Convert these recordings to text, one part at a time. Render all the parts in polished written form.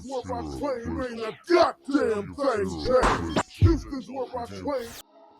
Houston's where I claim ain't a goddamn thing changed. Houston's where I claim.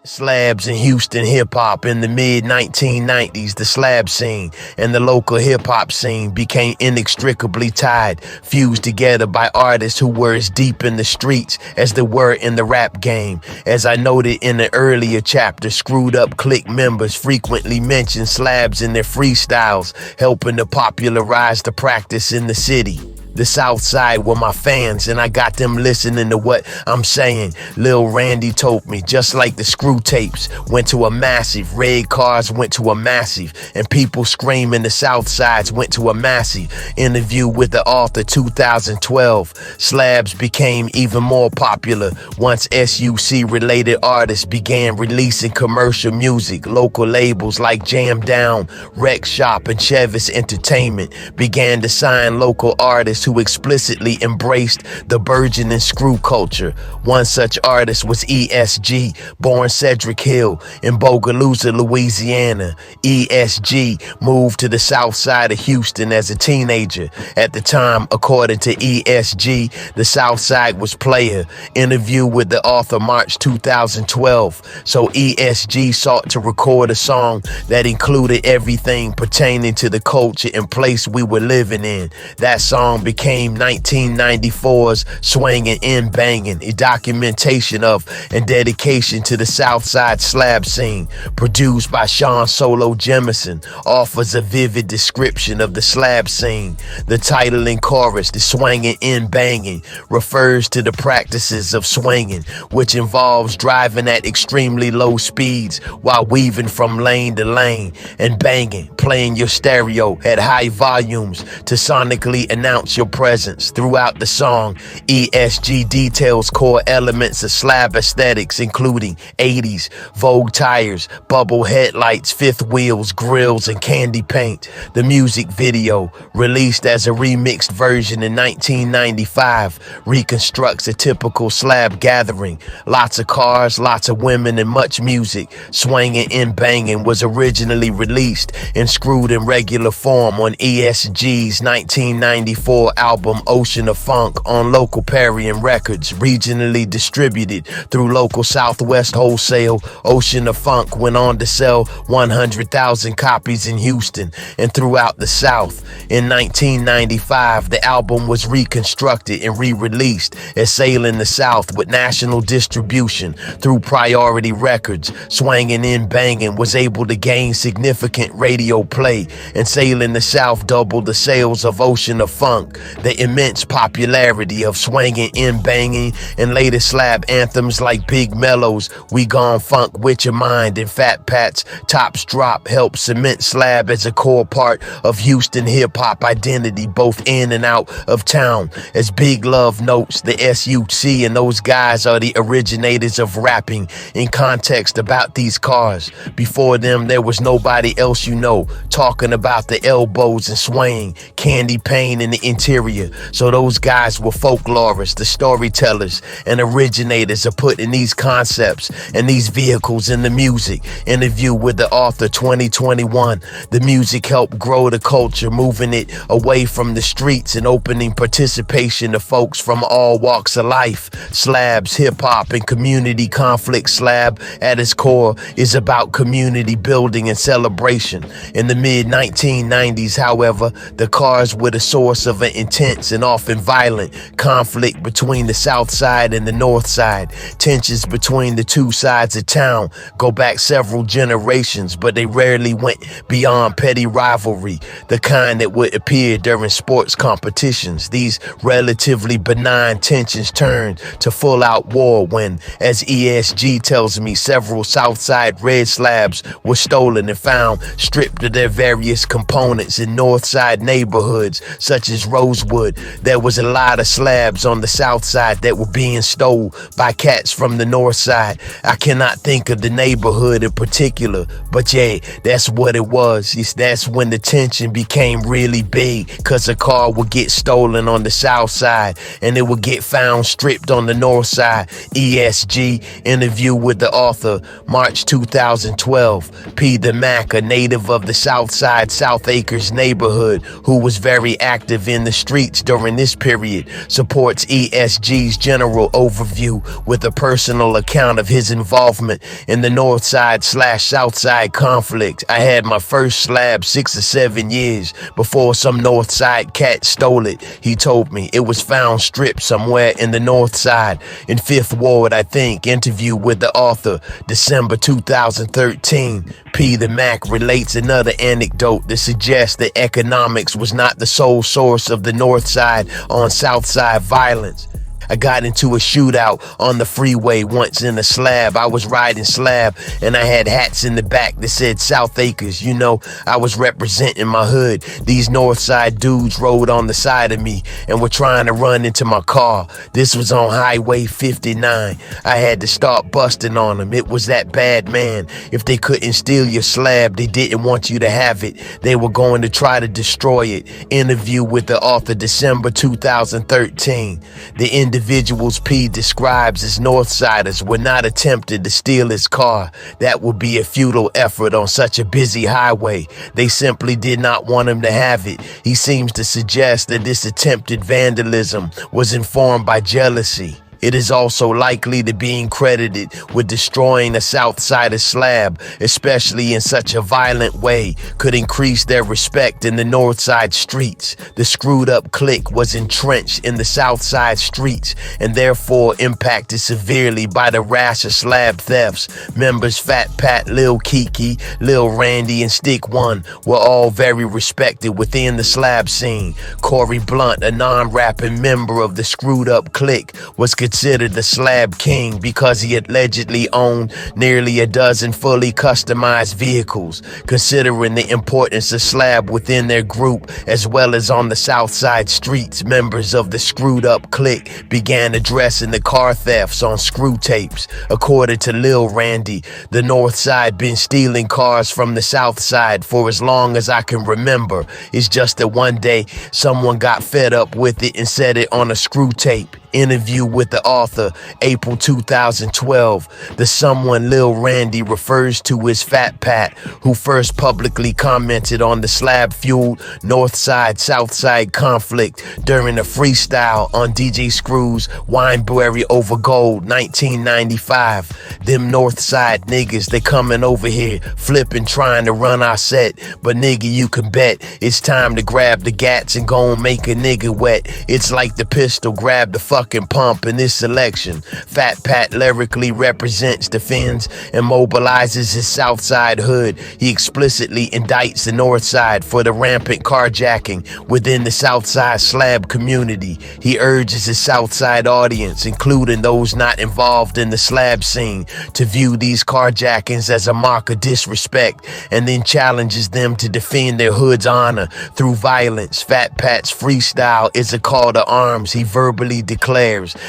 Slabs in Houston hip-hop in the mid-1990s, the slab scene and the local hip-hop scene became inextricably tied, fused together by artists who were as deep in the streets as they were in the rap game. As I noted in an earlier chapter, Screwed Up Clique members frequently mention slabs in their freestyles, helping to popularize the practice in the city. The South Side were my fans, and I got them listening to what I'm saying. Lil Randy told me, just like the screw tapes went to a massive, red cars went to a massive, and people screaming the South Sides went to a massive. Interview with the author 2012. Slabs became even more popular once SUC-related artists began releasing commercial music. Local labels like Jam Down, Rec Shop, and Chevis Entertainment began to sign local artists who explicitly embraced the burgeoning screw culture. One such artist was ESG, born Cedric Hill in Bogalusa, Louisiana. ESG moved to the south side of Houston as a teenager. At the time, according to ESG, the south side was player. Interview with the author March 2012. So ESG sought to record a song that included everything pertaining to the culture and place we were living in. That song became 1994's Swangin' and Bangin', a documentation of and dedication to the Southside slab scene. Produced by Sean Solo Jemison, offers a vivid description of the slab scene. The title and chorus, the Swangin' and Bangin', refers to the practices of swinging, which involves driving at extremely low speeds while weaving from lane to lane, and banging, playing your stereo at high volumes to sonically announce your presence. Throughout the song, ESG details core elements of slab aesthetics, including 80s Vogue tires, bubble headlights, fifth wheels, grills, and candy paint. The music video, released as a remixed version in 1995, reconstructs a typical slab gathering. Lots of cars, lots of women, and much music. Swangin' and Bangin' was originally released and screwed in regular form on ESG's 1994 album Ocean of Funk on local Parian Records, regionally distributed through local Southwest Wholesale. Ocean of Funk went on to sell 100,000 copies in Houston and throughout the South. In 1995, the album was reconstructed and re-released as Sailin' the South with national distribution through Priority Records. Swangin' and Bangin' was able to gain significant radio play, and Sailin' the South doubled the sales of Ocean of Funk. The immense popularity of Swangin' and Bangin' and later slab anthems like Big Mellows, We Gon' Funk With Your Mind, and Fat Pat's Tops Drop helped cement slab as a core part of Houston hip-hop identity, both in and out of town. As Big Love notes, the SUC and those guys are the originators of rapping in context about these cars. Before them, there was nobody else you know talking about the elbows and swaying, candy paint in the interior. So those guys were folklorists, the storytellers, and originators of putting these concepts and these vehicles in the music. Interview with the author 2021. The music helped grow the culture, moving it away from the streets and opening participation to folks from all walks of life. Slabs, hip-hop, and community conflict. Slab, at its core, is about community building and celebration. In the mid-1990s, however, the cars were the source of an intense and often violent conflict between the South Side and the North Side. Tensions between the two sides of town go back several generations, but they rarely went beyond petty rivalry, the kind that would appear during sports competitions. These relatively benign tensions turned to full-out war when, as ESG tells me, several Southside red slabs were stolen and found stripped of their various components in Northside neighborhoods such as Rosewood. There was a lot of slabs on the South Side that were being stole by cats from the North Side. I cannot think of the neighborhood in particular, but yeah, that's what it was. That's when the tension became really big, cause a car would get stolen on the South Side and it would get found stripped on the North Side. ESG interview with the author, March 2012. P. the Mac, a native of the South Side South Acres neighborhood who was very active in the the streets during this period supports ESG's general overview with a personal account of his involvement in the Northside/Southside conflict. I had my first slab 6 or 7 years before some Northside cat stole it. He told me it was found stripped somewhere in the Northside, in 5th Ward, I think. Interview with the author, December 2013. P. the Mac relates another anecdote that suggests that economics was not the sole source of the Northside on Southside violence. I got into a shootout on the freeway once in a Slab. I was riding Slab and I had hats in the back that said South Acres. You know, I was representing my hood. These Northside dudes rode on the side of me and were trying to run into my car. This was on Highway 59. I had to start busting on them. It was that bad, man. If they couldn't steal your Slab, they didn't want you to have it. They were going to try to destroy it. Interview with the author, December 2013. The individuals P describes as Northsiders were not attempted to steal his car. That would be a futile effort on such a busy highway. They simply did not want him to have it. He seems to suggest that this attempted vandalism was informed by jealousy. It is also likely to being credited with destroying the Southsider Slab, especially in such a violent way, could increase their respect in the Northside streets. The screwed up clique was entrenched in the Southside streets and therefore impacted severely by the rash of Slab thefts. Members Fat Pat, Lil Kiki, Lil Randy, and Stick One were all very respected within the Slab scene. Corey Blunt, a non-rapping member of the screwed up clique, was considered the Slab King because he allegedly owned nearly a dozen fully customized vehicles. Considering the importance of Slab within their group as well as on the Southside streets, members of the screwed up clique began addressing the car thefts on screw tapes. According to Lil Randy, the Northside been stealing cars from the Southside for as long as I can remember. It's just that one day someone got fed up with it and said it on a screw tape. Interview with the author, April 2012. The someone Lil Randy refers to as Fat Pat, who first publicly commented on the Slab-fueled Northside-Southside conflict during a freestyle on DJ Screw's Wineberry Over Gold 1995. Them Northside niggas, they coming over here, flipping, trying to run our set. But nigga, you can bet it's time to grab the gats and go and make a nigga wet. It's like the pistol grab the fucking pump in this selection. Fat Pat lyrically represents, defends, and mobilizes his Southside hood. He explicitly indicts the Northside for the rampant carjacking within the Southside Slab community. He urges his Southside audience, including those not involved in the Slab scene, to view these carjackings as a mark of disrespect, and then challenges them to defend their hood's honor through violence. Fat Pat's freestyle is a call to arms. He verbally declares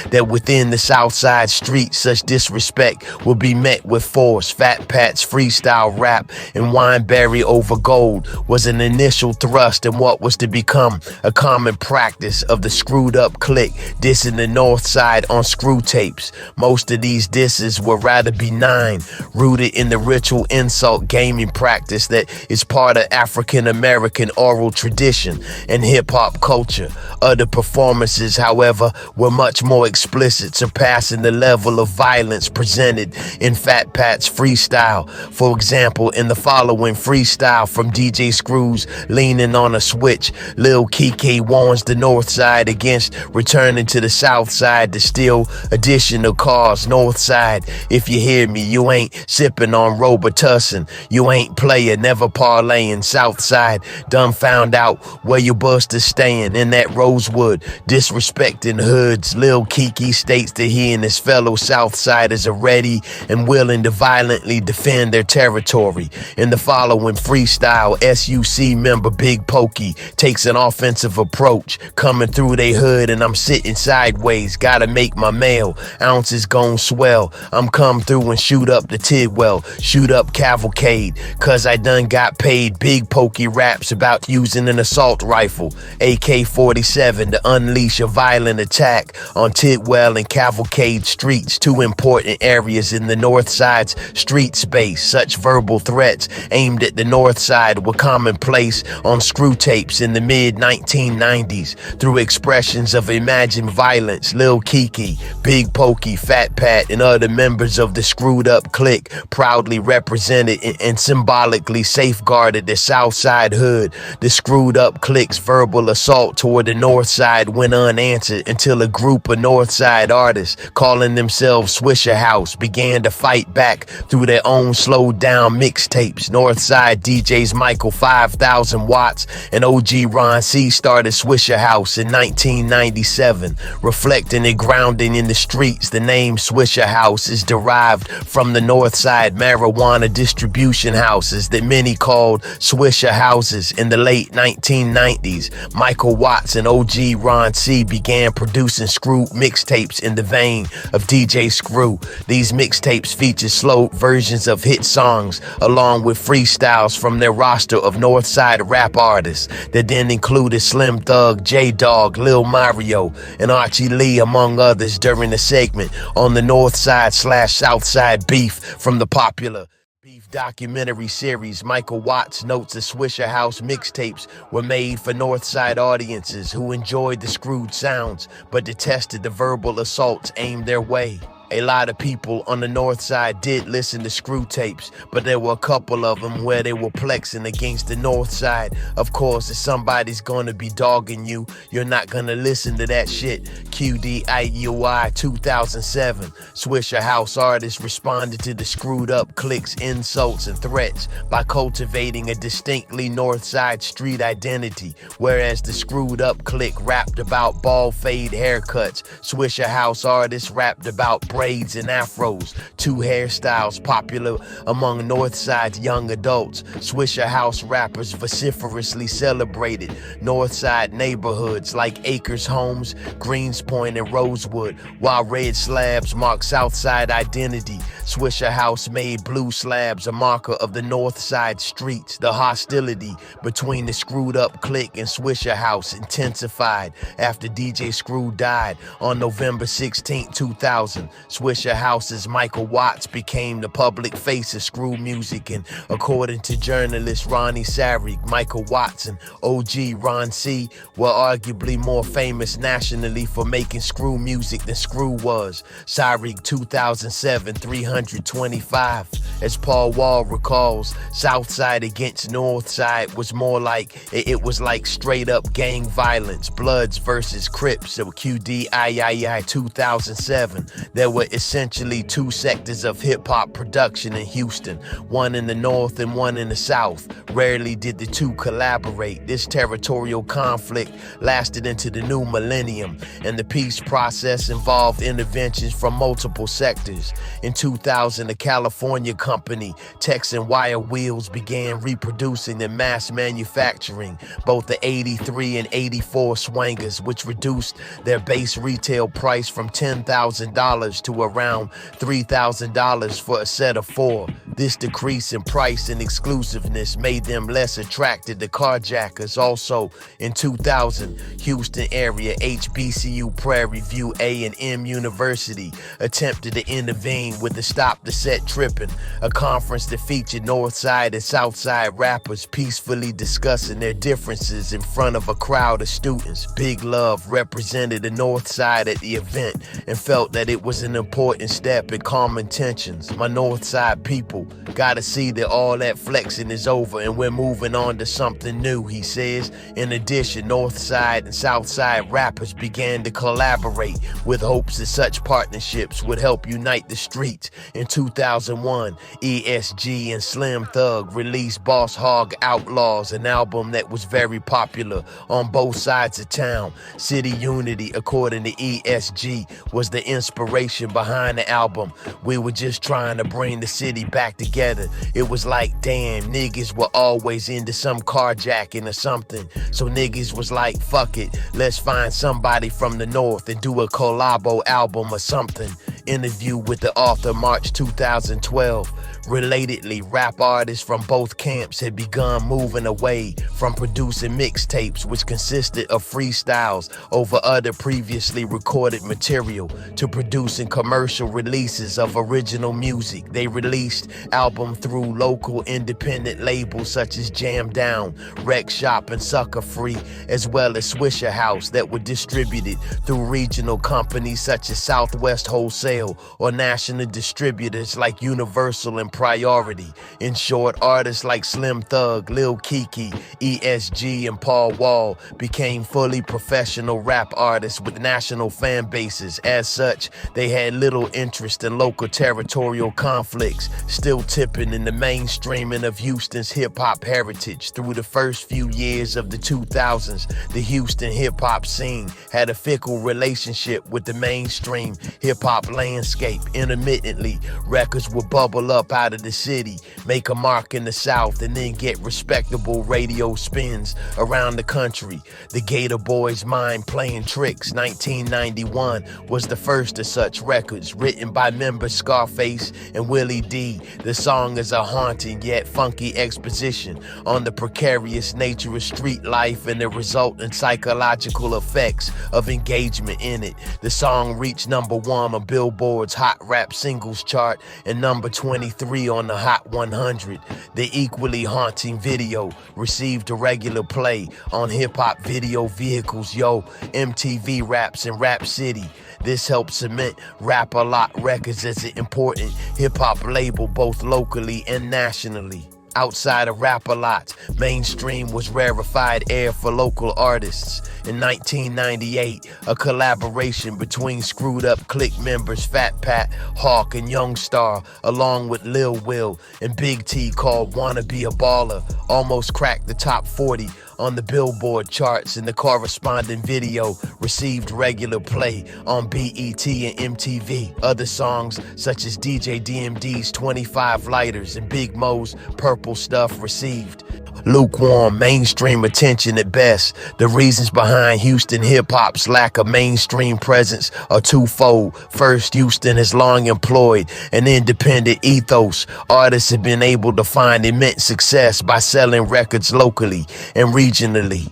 that within the Southside streets, such disrespect will be met with force. Fat Pat's freestyle rap and Wineberry Over Gold was an initial thrust in what was to become a common practice of the screwed up clique, dissing the Northside on screw tapes. Most of these disses were rather benign, rooted in the ritual insult gaming practice that is part of African American oral tradition and hip hop culture. Other performances, however, were much more explicit, surpassing the level of violence presented in Fat Pat's freestyle. For example, in the following freestyle from DJ Screw's Leaning on a Switch, Lil Kiki warns the Northside against returning to the Southside to steal additional cars. Northside, if you hear me, you ain't sipping on Robitussin. You ain't player, never parlaying. Southside, done found out where your busters staying in that Rosewood, disrespecting hoods. Lil Kiki states that he and his fellow Southsiders are ready and willing to violently defend their territory. In the following freestyle, SUC member Big Pokey takes an offensive approach, coming through they hood and I'm sitting sideways, gotta make my mail, ounces gon' swell, I'm come through and shoot up the Tidwell, shoot up Cavalcade, cause I done got paid. Big Pokey raps about using an assault rifle, AK-47, to unleash a violent attack track on Tidwell and Cavalcade Streets, two important areas in the North Side's street space. Such verbal threats aimed at the North Side were commonplace on screw tapes in the mid-1990s. Through expressions of imagined violence, Lil Kiki, Big Pokey, Fat Pat, and other members of the Screwed Up Clique proudly represented and symbolically safeguarded the South Side hood. The Screwed Up Clique's verbal assault toward the North Side went unanswered until a group of North Side artists calling themselves Swisher House began to fight back through their own slowed down mixtapes. North Side DJs Michael 5000 Watts and OG Ron C started Swisher House in 1997, reflecting and grounding in the streets. The name Swisher House is derived from the North Side marijuana distribution houses that many called Swisher Houses. In the late 1990s, Michael Watts and OG Ron C began producing Screw mixtapes in the vein of DJ Screw. These mixtapes feature slow versions of hit songs along with freestyles from their roster of North Side rap artists that then included Slim Thug, J-Dog, Lil Mario, and Archie Lee, among others, during the segment on the North Side/South Side beef from the popular Beef documentary series. Michael Watts notes the Swisher House mixtapes were made for North Side audiences who enjoyed the screwed sounds but detested the verbal assaults aimed their way. A lot of people on the North Side did listen to screw tapes, but there were a couple of them where they were plexing against the North Side. Of course, if somebody's gonna be dogging you, you're not gonna listen to that shit. QDIUI 2007. Swisher House artists responded to the Screwed Up Clique's insults and threats by cultivating a distinctly North Side street identity. Whereas the Screwed Up Clique rapped about bald fade haircuts, Swisher House artists rapped about braids and afros, two hairstyles popular among North Side's young adults. Swisher House rappers vociferously celebrated North Side neighborhoods like Acres Homes, Greenspoint, and Rosewood, while red slabs mark South Side identity. Swisher House made blue slabs a marker of the North Side streets. The hostility between the Screwed Up Clique and Swisher House intensified after DJ Screw died on November 16, 2000. Swisher House's Michael Watts became the public face of screw music, and according to journalist Ronnie Sarig, Michael Watts and OG Ron C were arguably more famous nationally for making screw music than Screw was. Sarig 2007 325. As Paul Wall recalls, South Side against North Side was more like, it was like straight up gang violence, Bloods versus Crips. So QDIII 2007. There were essentially two sectors of hip-hop production in Houston, one in the north and one in the south. Rarely did the two collaborate. This territorial conflict lasted into the new millennium, and the peace process involved interventions from multiple sectors. In 2000, a California company, Texan Wire Wheels, began reproducing and mass manufacturing both the 83 and 84 Swangers, which reduced their base retail price from $10,000 to around $3,000 for a set of four. This decrease in price and exclusiveness made them less attracted to carjackers. Also, in 2000, Houston area HBCU Prairie View A&M University attempted to intervene with the Stop the Set Trippin', a conference that featured North Side and South Side rappers peacefully discussing their differences in front of a crowd of students. Big Love represented the North Side at the event and felt that it was an important step in calming tensions. My North Side people gotta see that all that flexing is over and we're moving on to something new, he says. In addition, North Side and South Side rappers began to collaborate with hopes that such partnerships would help unite the streets. In 2001, ESG and Slim Thug released Boss Hogg Outlaws, an album that was very popular on both sides of town. City Unity, according to ESG, was the inspiration behind the album. We were just trying to bring the city back together. It was like, damn, niggas were always into some carjacking or something. So niggas was like, fuck it, let's find somebody from the north and do a collabo album or something. Interview with the author, March 2012. Relatedly, rap artists from both camps had begun moving away from producing mixtapes, which consisted of freestyles over other previously recorded material, to producing commercial releases of original music. They released albums through local independent labels such as Jam Down, Rec Shop, and Sucker Free, as well as Swisher House, that were distributed through regional companies such as Southwest Wholesale or national distributors like Universal and Priority. In short, artists like Slim Thug, Lil Keke, ESG, and Paul Wall became fully professional rap artists with national fan bases. As such, they had little interest in local territorial conflicts, still tipping in the mainstreaming of Houston's hip-hop heritage. Through the first few years of the 2000s, the Houston hip-hop scene had a fickle relationship with the mainstream hip-hop landscape. Intermittently, records would bubble up out of the city, make a mark in the South, and then get respectable radio spins around the country. The Gator Boys' Mind Playing Tricks, 1991, was the first of such records, written by members Scarface and Willie D. The song is a haunting yet funky exposition on the precarious nature of street life and the resultant psychological effects of engagement in it. The song reached #1 on Billboard's Hot Rap Singles chart and #23 on the Hot 100. The equally haunting video received a regular play on hip-hop video vehicles, MTV Raps and Rap City. This helped cement Rap-A-Lot Records as an important hip-hop label both locally and nationally. Outside of Rap-A-Lot, mainstream was rarefied air for local artists. In 1998, a collaboration between Screwed Up Click members Fat Pat, Hawk, and Young Star, along with Lil Will and Big T, called Wanna Be a Baller, almost cracked the top 40 on the Billboard charts, and the corresponding video received regular play on BET and MTV. Other songs, such as DJ DMD's 25 Lighters and Big Mo's Purple Stuff, received lukewarm mainstream attention at best. The reasons behind Houston hip-hop's lack of mainstream presence are twofold. First, Houston has long employed an independent ethos. Artists have been able to find immense success by selling records locally and regionally.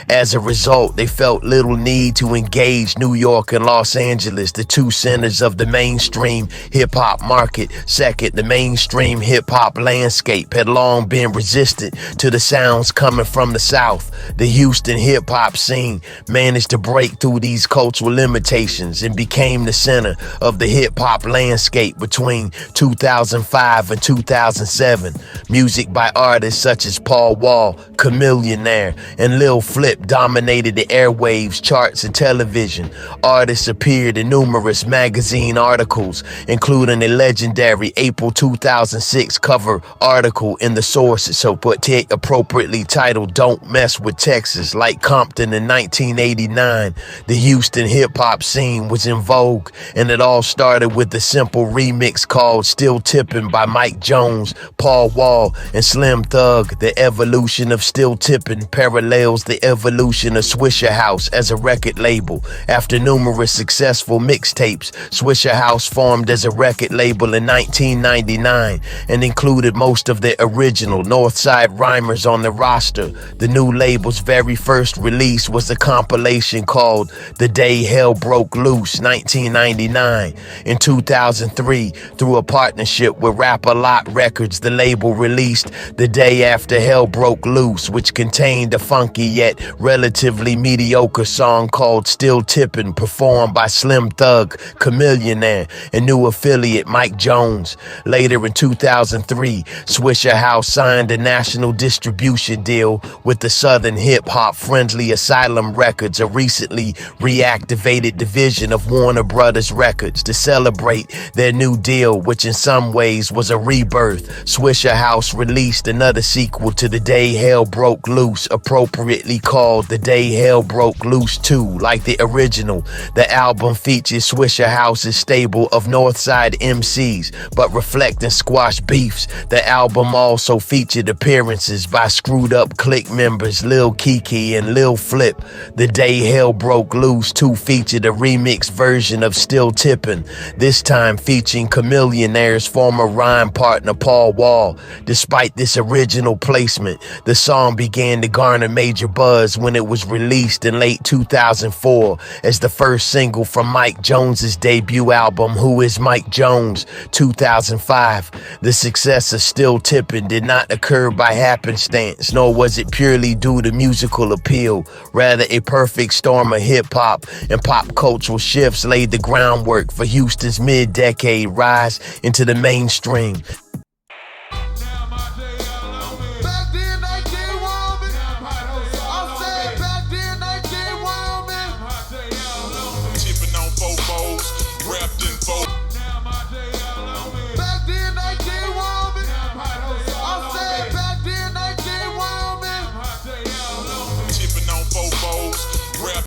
As a result, they felt little need to engage New York and Los Angeles, the two centers of the mainstream hip-hop market. Second, the mainstream hip-hop landscape had long been resistant to the sounds coming from the South. The Houston hip-hop scene managed to break through these cultural limitations and became the center of the hip-hop landscape between 2005 and 2007. Music by artists such as Paul Wall, Chameleonaire, and Lil Flip dominated the airwaves, charts, and television. Artists appeared in numerous magazine articles, including a legendary April 2006 cover article in The Source, so appropriately titled Don't Mess with Texas. Like Compton in 1989, the Houston hip-hop scene was in vogue, and it all started with the simple remix called Still Tippin' by Mike Jones, Paul Wall, and Slim Thug. The evolution of Still Tippin' parallels the evolution of Swisher House as a record label. After numerous successful mixtapes, Swisher House formed as a record label in 1999 and included most of the original Northside rhymers on the roster. The new label's very first release was a compilation called The Day Hell Broke Loose, 1999. In 2003, through a partnership with Rap-A-Lot Records, the label released The Day After Hell Broke Loose, which contained a funky yet relatively mediocre song called Still Tippin', performed by Slim Thug, Chameleonaire, and new affiliate Mike Jones. Later in 2003, Swisher House signed a national distribution deal with the Southern hip-hop friendly Asylum Records, a recently reactivated division of Warner Brothers Records. To celebrate their new deal, which in some ways was a rebirth, Swisher House released another sequel to The Day Hell Broke Loose, appropriately called The Day Hell Broke Loose 2, like the original. The album featured Swisher House's stable of Northside MCs, but reflecting squash beefs. The album also featured appearances by Screwed Up Click members Lil Kiki and Lil Flip. The Day Hell Broke Loose 2 featured a remix version of Still Tippin', this time featuring Chameleonaire's former rhyme partner Paul Wall. Despite this original placement, the song began to garner major buzz when it was released in late 2004 as the first single from Mike Jones's debut album, Who Is Mike Jones, 2005. The success of Still Tippin' did not occur by happenstance, nor was it purely due to musical appeal. Rather, a perfect storm of hip-hop and pop cultural shifts laid the groundwork for Houston's mid-decade rise into the mainstream.